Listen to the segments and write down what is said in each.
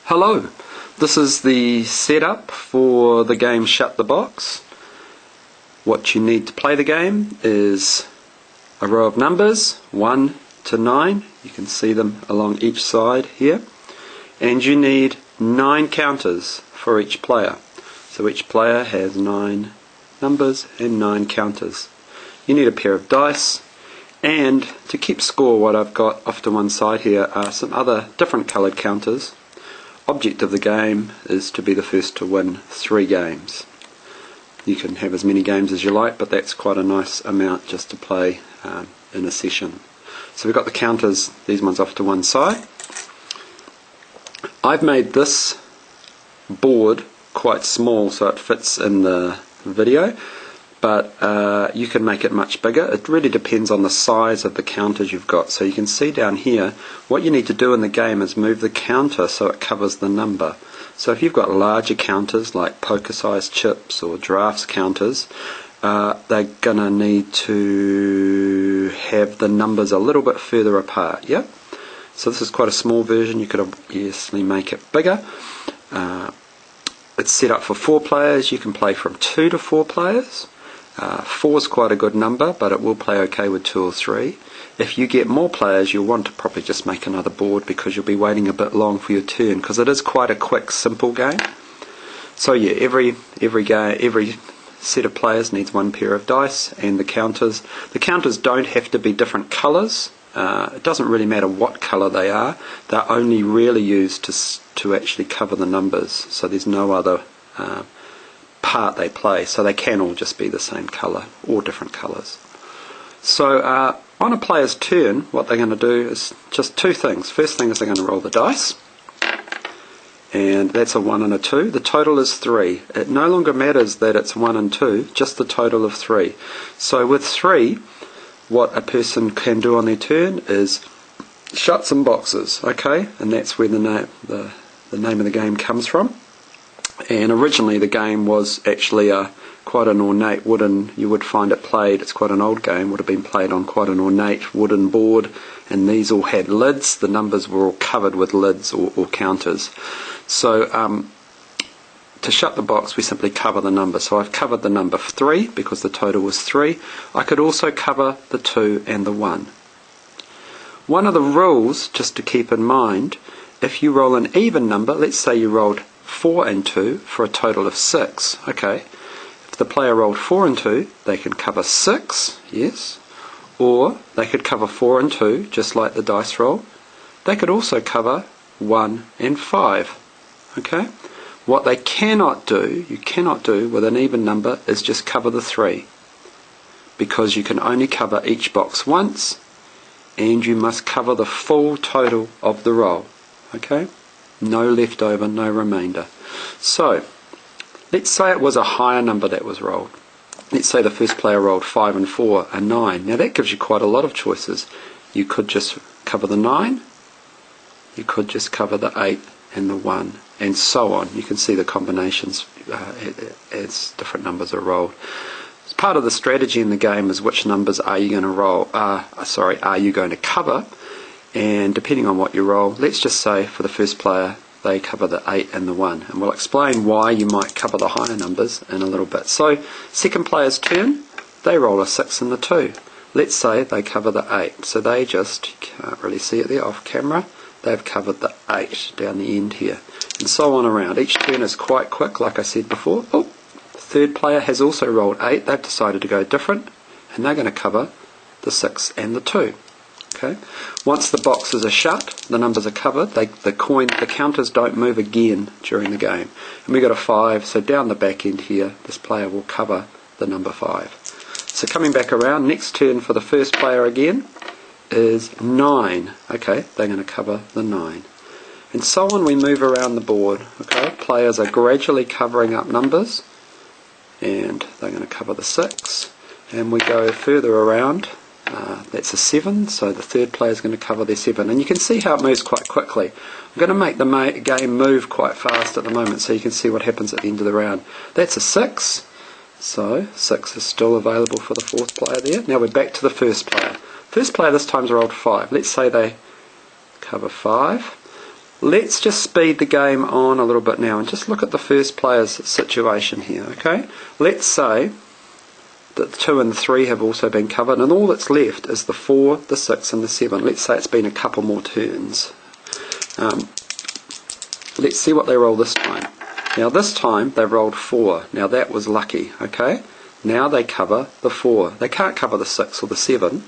Hello, this is the setup for the game Shut the Box. What you need to play the game is a row of numbers 1 to 9, you can see them along each side here, and you need 9 counters for each player. So each player has 9 numbers and 9 counters. You need a pair of dice, and to keep score, what I've got off to one side here are some other different coloured counters. Object of the game is to be the first to win 3 games. You can have as many games as you like, but that's quite a nice amount just to play in a session. So we've got the counters, these ones off to one side. I've made this board quite small so it fits in the video, but you can make it much bigger. It really depends on the size of the counters you've got. So you can see down here, what you need to do in the game is move the counter so it covers the number. So if you've got larger counters like poker-sized chips or drafts counters, they're going to need to have the numbers a little bit further apart. Yep. So this is quite a small version. You could obviously make it bigger. It's set up for 4 players. You can play from 2 to 4 players. 4 is quite a good number, but it will play okay with 2 or 3. If you get more players, you'll want to probably just make another board because you'll be waiting a bit long for your turn, because it is quite a quick, simple game. So yeah, every set of players needs 1 pair of dice, and the counters. The counters don't have to be different colours. It doesn't really matter what colour they are. They're only really used to actually cover the numbers. So there's no other part they play, so they can all just be the same colour or different colours. So on a player's turn, what they're going to do is just 2 things. First thing is they're going to roll the dice, and that's a 1 and a 2. The total is 3. It no longer matters that it's 1 and 2, just the total of 3. So with 3, what a person can do on their turn is shut some boxes, okay? And that's where the name of the game comes from. And originally the game was actually quite an ornate wooden, you would find it played, it's quite an old game, would have been played on quite an ornate wooden board, and these all had lids. The numbers were all covered with lids or counters. So to shut the box we simply cover the number. So I've covered the number 3 because the total was 3. I could also cover the 2 and the 1. One of the rules just to keep in mind, if you roll an even number, let's say you rolled 4 and 2 for a total of 6. Okay, if the player rolled 4 and 2, they can cover 6, yes, or they could cover 4 and 2, just like the dice roll. They could also cover 1 and 5. Okay, what they cannot do, you cannot do with an even number, is just cover the 3, because you can only cover each box once, and you must cover the full total of the roll. Okay, no leftover, no remainder. So let's say it was a higher number that was rolled. Let's say the first player rolled 5 and 4, a 9. Now that gives you quite a lot of choices. You could just cover the 9, you could just cover the 8 and the 1, and so on. You can see the combinations as different numbers are rolled. As part of the strategy in the game is which numbers are you going to are you going to cover, and depending on what you roll, let's just say for the first player they cover the 8 and the 1, and we'll explain why you might cover the higher numbers in a little bit. So second player's turn, they roll a 6 and the 2. Let's say they cover the 8, so they just, you can't really see it there off camera, they've covered the 8 down the end here, and so on around. Each turn is quite quick, like I said before. Oh, the third player has also rolled 8, they've decided to go different, and they're going to cover the 6 and the 2. Okay. Once the boxes are shut, the numbers are covered, the counters don't move again during the game. And we got a 5, so down the back end here, this player will cover the number 5. So coming back around, next turn for the first player again is 9. Okay, they're going to cover the 9. And so on we move around the board. Okay, players are gradually covering up numbers, and they're going to cover the 6. And we go further around. That's a 7, so the third player is going to cover their 7. And you can see how it moves quite quickly. I'm going to make the game move quite fast at the moment so you can see what happens at the end of the round. That's a 6, so 6 is still available for the fourth player there. Now we're back to the first player. First player this time's rolled 5. Let's say they cover 5. let's just speed the game on a little bit now and just look at the first player's situation here, okay? Let's say that the 2 and the 3 have also been covered, and all that's left is the 4, the 6 and the 7. Let's say it's been a couple more turns. Let's see what they roll this time. Now this time they rolled 4. Now that was lucky, okay? Now they cover the 4. They can't cover the 6 or the 7,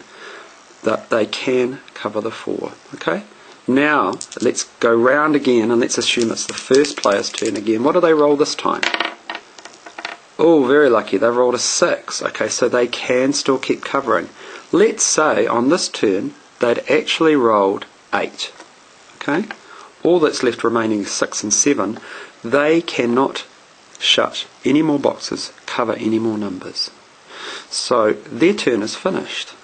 but they can cover the 4, okay? Now let's go round again and let's assume it's the first player's turn again. What do they roll this time? Oh, very lucky. They rolled a 6. Okay, so they can still keep covering. Let's say on this turn they'd actually rolled 8. Okay? All that's left remaining is 6 and 7. They cannot shut any more boxes, cover any more numbers. So their turn is finished.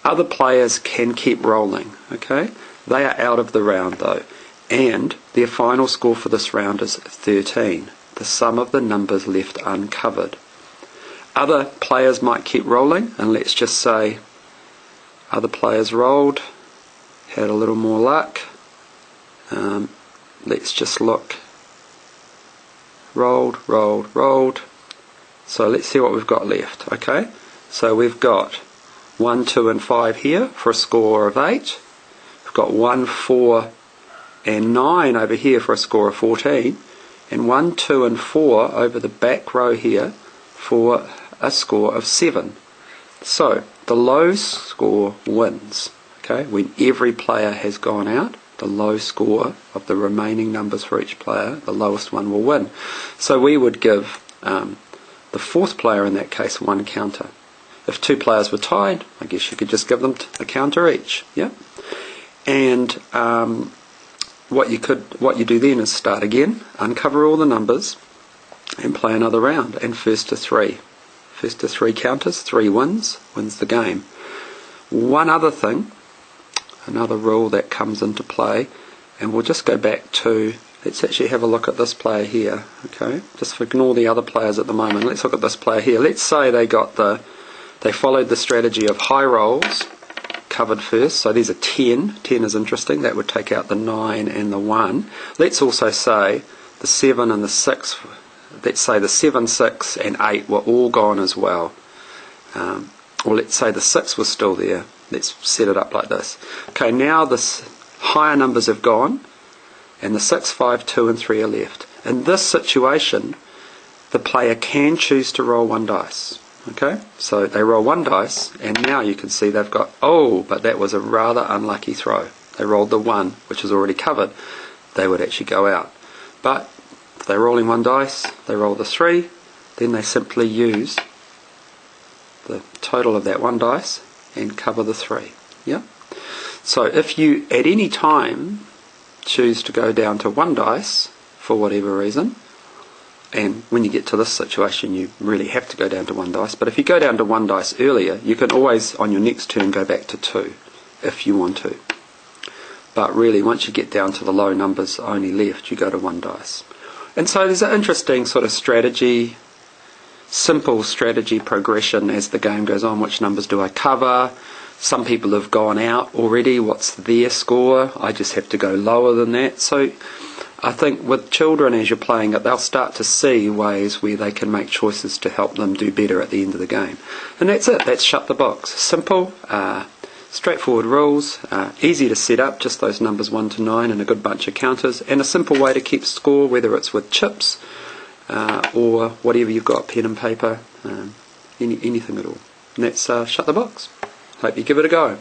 Other players can keep rolling. Okay? They are out of the round though. And their final score for this round is 13. The sum of the numbers left uncovered. Other players might keep rolling, and let's just say other players rolled, had a little more luck. Let's just look. Rolled, rolled, rolled. So let's see what we've got left. Okay, so we've got 1, 2 and 5 here for a score of 8. We've got 1, 4 and 9 over here for a score of 14. And 1, 2 and 4 over the back row here for a score of 7. So the low score wins. Okay, when every player has gone out, the low score of the remaining numbers for each player, the lowest one will win. So we would give the fourth player in that case 1 counter. If 2 players were tied, I guess you could just give them a counter each. Yeah, and what you do then is start again, uncover all the numbers, and play another round. And first to 3 counters, 3 wins the game. One other thing, another rule that comes into play, and we'll just go back to, let's actually have a look at this player here. Okay, just ignore the other players at the moment. Let's look at this player here. Let's say they followed the strategy of high rolls, covered first, so there's a 10. 10 is interesting, that would take out the 9 and the 1. Let's also say the 7 and the 6, let's say the 7, 6 and 8 were all gone as well. Or let's say the 6 was still there. Let's set it up like this. Okay, now the higher numbers have gone, and the 6, 5, 2 and 3 are left. In this situation, the player can choose to roll 1 dice. Okay, so they roll 1 dice, and now you can see they've got, oh, but that was a rather unlucky throw. They rolled the 1, which is already covered. They would actually go out. But if they're rolling 1 dice, they roll the 3, then they simply use the total of that 1 dice and cover the 3. Yeah. So if you at any time choose to go down to 1 dice for whatever reason, and when you get to this situation you really have to go down to 1 dice, but if you go down to 1 dice earlier, you can always on your next turn go back to 2 if you want to. But really once you get down to the low numbers only left, you go to 1 dice. And so there's an interesting sort of strategy, simple strategy progression as the game goes on. Which numbers do I cover? Some people have gone out already. What's their score? I just have to go lower than that. So I think with children, as you're playing it, they'll start to see ways where they can make choices to help them do better at the end of the game. And that's it. That's Shut the Box. Simple, straightforward rules, easy to set up, just those numbers 1 to 9 and a good bunch of counters, and a simple way to keep score, whether it's with chips or whatever you've got, pen and paper, anything at all. And that's Shut the Box. Hope you give it a go.